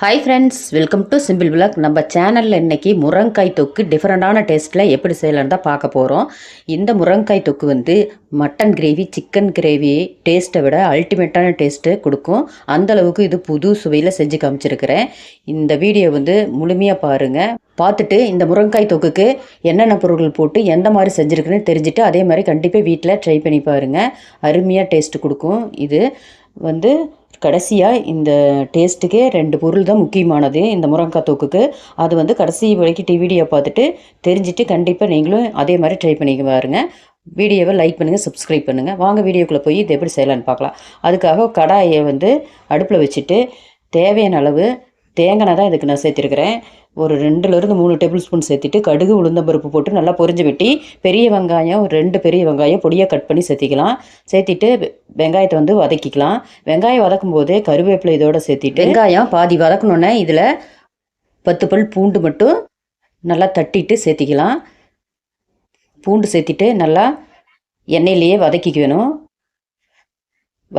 Hi friends, welcome to simple vlog. நம்ம சேனலில் இன்றைக்கி முருங்கைக்காய் தொக்கு டிஃப்ரெண்ட்டான டேஸ்ட்டில் எப்படி செய்யலான்னு தான் பார்க்க போகிறோம். இந்த முருங்கைக்காய் தொக்கு வந்து மட்டன் கிரேவி, சிக்கன் கிரேவி டேஸ்ட்டை விட அல்டிமேட்டான டேஸ்ட்டு கொடுக்கும். அந்தளவுக்கு இது புது சுவையில் செஞ்சு காமிச்சிருக்கிறேன். இந்த வீடியோ வந்து முழுமையாக பாருங்கள். பார்த்துட்டு இந்த முருங்கைக்காய் தொக்குக்கு என்னென்ன பொருட்கள் போட்டு எந்த மாதிரி செஞ்சுருக்குன்னு தெரிஞ்சுட்டு அதே மாதிரி கண்டிப்பாக வீட்டில் ட்ரை பண்ணி பாருங்கள். அருமையாக டேஸ்ட்டு கொடுக்கும். இது வந்து கடைசியாக இந்த டேஸ்ட்டுக்கே 2 பொருள் தான் முக்கியமானது இந்த முருங்கைக்காய் தொக்குக்கு. அது வந்து கடைசி வரைக்கும் வீடியோ பார்த்துட்டு தெரிஞ்சுட்டு கண்டிப்பாக நீங்களும் அதே மாதிரி ட்ரை பண்ணிக்க பாருங்க. வீடியோவை லைக் பண்ணுங்கள், சப்ஸ்கிரைப் பண்ணுங்கள். வாங்க வீடியோக்குள்ளே போய் இது எப்படி செய்யலான்னு பார்க்கலாம். அதுக்காக கடாயை வந்து அடுப்பில் வச்சுட்டு தேவையான அளவு தேங்காய் தான் இதுக்கு நான் சேர்த்துருக்கிறேன். ஒரு 2லேருந்து 3 டேபிள் ஸ்பூன் சேர்த்துட்டு கடுகு உளுந்தம்பருப்பு போட்டு நல்லா பொரிஞ்சு விட்டி பெரிய வெங்காயம் 2 பெரிய வெங்காயம் பொடியாக கட் பண்ணி சேர்த்திக்கலாம். சேர்த்திட்டு வெங்காயத்தை வந்து வதக்கிக்கலாம். வெங்காயம் வதக்கும் போதே கருவேப்பிலை இதோடு சேர்த்திட்டு வெங்காயம் பாதி வதக்கணுன்னே இதில் 10 பல் பூண்டு மட்டும் நல்லா தட்டிட்டு சேர்த்திக்கலாம். பூண்டு சேர்த்திட்டு நல்லா எண்ணெயிலேயே வதக்கிக்க வேணும்.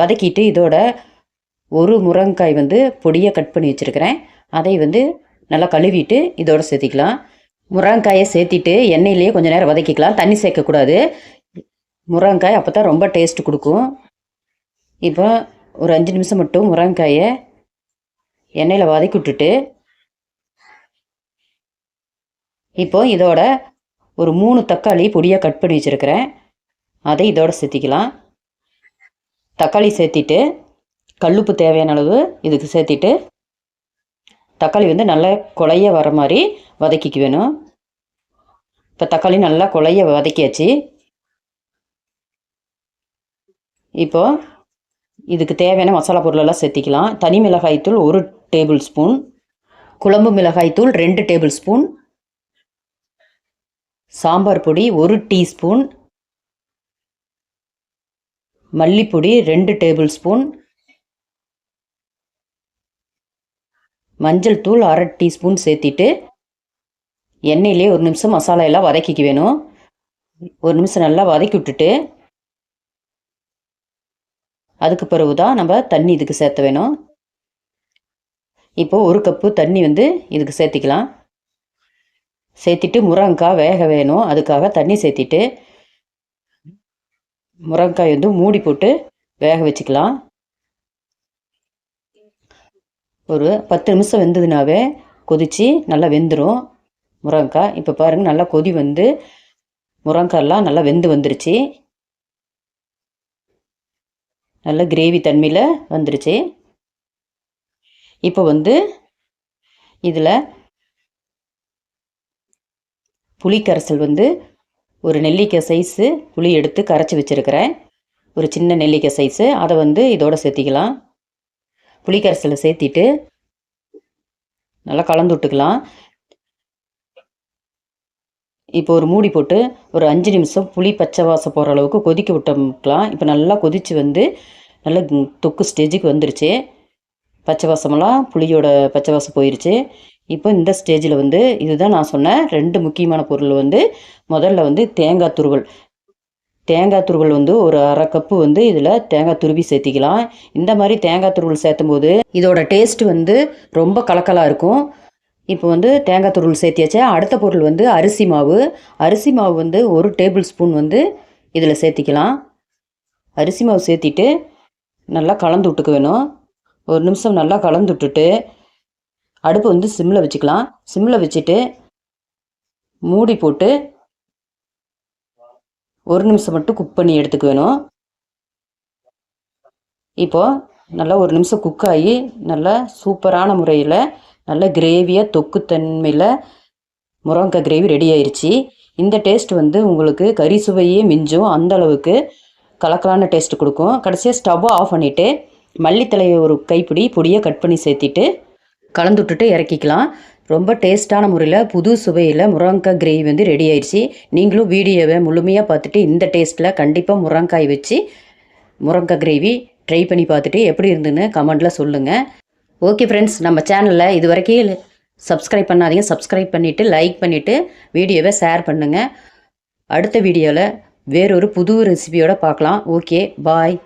வதக்கிட்டு இதோட ஒரு முருங்கைக்காய் வந்து பொடியாக கட் பண்ணி வச்சுருக்கிறேன். அதை வந்து நல்லா கழுவிட்டு இதோடு சேர்த்திக்கலாம். முருங்கைக்காயை சேர்த்திட்டு எண்ணெயிலேயே கொஞ்சம் நேரம் வதக்கிக்கலாம். தண்ணி சேர்க்கக்கூடாது. முருங்கைக்காய் அப்போ தான் ரொம்ப டேஸ்ட் கொடுக்கும். இப்போ ஒரு 5 நிமிஷம் மட்டும் முருங்கைக்காயை எண்ணெயில் வதக்கி விட்டுட்டு இப்போ இதோட ஒரு 3 தக்காளி பொடியாக கட் பண்ணி வச்சுருக்கிறேன். அதை இதோட சேர்த்திக்கலாம். தக்காளி சேர்த்திட்டு கல்லுப்பு தேவையான அளவு இதுக்கு சேர்த்திட்டு தக்காளி வந்து நல்லா குழைய வர மாதிரி வதக்கிக்க வேணும். இப்போ தக்காளி நல்லா குழைய வதக்கியாச்சு. இப்போது இதுக்கு தேவையான மசாலா பொருளெல்லாம் சேர்த்திக்கலாம். தனி மிளகாய்த்தூள் 1 டேபிள் ஸ்பூன், குழம்பு மிளகாய்த்தூள் 2 டேபிள் ஸ்பூன், சாம்பார் பொடி 1 டீஸ்பூன், மல்லிப்பொடி 2 டேபிள் ஸ்பூன், மஞ்சள் தூள் 1/2 டீஸ்பூன் சேர்த்திட்டு எண்ணெயிலே 1 நிமிஷம் மசாலா எல்லாம் வதக்கிக்க வேணும். 1 நிமிஷம் நல்லா வதக்கி விட்டுட்டு அதுக்கு பிறகு தான் நம்ம தண்ணி இதுக்கு சேர்த்த வேணும். இப்போது 1 கப்பு தண்ணி வந்து இதுக்கு சேர்த்திக்கலாம். சேர்த்திட்டு முருங்கைக்காய் வேக வேணும். அதுக்காக தண்ணி சேர்த்திட்டு முருங்கைக்காய் வந்து மூடி போட்டு வேக வச்சுக்கலாம். ஒரு 10 நிமிஷம் வெந்ததுனாவே கொதித்து நல்லா வெந்துடும் முருங்கைக்காய். இப்போ பாருங்கள் நல்லா கொதி வந்து முருங்கைக்காயெல்லாம் நல்லா வெந்து வந்துருச்சு. நல்லா கிரேவி தன்மையில் வந்துருச்சு. இப்போ வந்து இதில் புளி கரைசல் வந்து ஒரு நெல்லிக்காய் சைஸு புளி எடுத்து கரைச்சி வச்சுருக்கிறேன். ஒரு சின்ன நெல்லிக்காய் சைஸு அதை வந்து இதோடு சேர்த்திக்கலாம். புளி கரைசலை சேர்த்திட்டு நல்லா கலந்து விட்டுக்கலாம். இப்போ ஒரு மூடி போட்டு ஒரு 5 நிமிஷம் புளி பச்சை வாசம் போகிற அளவுக்கு கொதிக்க விட்டோம்க்கலாம். இப்போ நல்லா கொதித்து வந்து நல்லா தொக்கு ஸ்டேஜுக்கு வந்துருச்சு. பச்சை வாசமெல்லாம் புளியோட பச்சை வாசம் போயிடுச்சு. இப்போ இந்த ஸ்டேஜில் வந்து இதுதான் நான் சொன்ன 2 முக்கியமான பொருள் வந்து முதல்ல வந்து தேங்காய் துருவல் வந்து ஒரு 1/2 கப்பு வந்து இதில் தேங்காய் துருவி சேர்த்திக்கலாம். இந்த மாதிரி தேங்காய் துருவல் சேர்த்தும் போது இதோட டேஸ்ட் வந்து ரொம்ப கலக்கலாக இருக்கும். இப்போ வந்து தேங்காய் துருவல் சேர்த்தியாச்சா. அடுத்த பொருள் வந்து அரிசி மாவு வந்து 1 டேபிள் ஸ்பூன் வந்து இதில் சேர்த்திக்கலாம். அரிசி மாவு சேர்த்திட்டு நல்லா கலந்து விட்டுக்க வேணும். 1 நிமிஷம் நல்லா கலந்து விட்டுட்டு அடுப்பு வந்து சிம்மில் வச்சுக்கலாம். சிம்மில் வச்சுட்டு மூடி போட்டு 1 நிமிஷம் மட்டும் குக் பண்ணி எடுத்துக்க வேணும். இப்போது நல்லா 1 நிமிஷம் குக் ஆகி நல்லா சூப்பரான முறையில் நல்ல கிரேவியாக தொக்கு தன்மையில் முருங்கைக்காய் கிரேவி ரெடி ஆயிடுச்சு. இந்த டேஸ்ட் வந்து உங்களுக்கு கறி சுவையே மிஞ்சும். அந்தளவுக்கு கலக்கலான டேஸ்ட் கொடுக்கும். கடைசியாக ஸ்டவ்வை ஆஃப் பண்ணிவிட்டு மல்லித்தலையை ஒரு கைப்பிடி பொடியாக கட் பண்ணி சேர்த்திட்டு கலந்து விட்டுட்டு இறக்கிக்கலாம். ரொம்ப டேஸ்ட்டான முறையில் புது சுவையில் முருங்கைக்காய் கிரேவி வந்து ரெடி ஆயிடுச்சு. நீங்களும் வீடியோவை முழுமையாக பார்த்துட்டு இந்த டேஸ்ட்டில் கண்டிப்பாக முருங்கைக்காய் வச்சு முருங்கைக்காய் கிரேவி ட்ரை பண்ணி பார்த்துட்டு எப்படி இருந்துன்னு கமெண்ட்டில் சொல்லுங்கள். ஓகே ஃப்ரெண்ட்ஸ், நம்ம சேனலில் இது வரைக்கும் சப்ஸ்கிரைப் பண்ணாதீங்க. சப்ஸ்கிரைப் பண்ணிவிட்டு லைக் பண்ணிவிட்டு வீடியோவை ஷேர் பண்ணுங்கள். அடுத்த வீடியோவில் வேறொரு புது ரெசிபியோடு பார்க்கலாம். ஓகே, பாய்.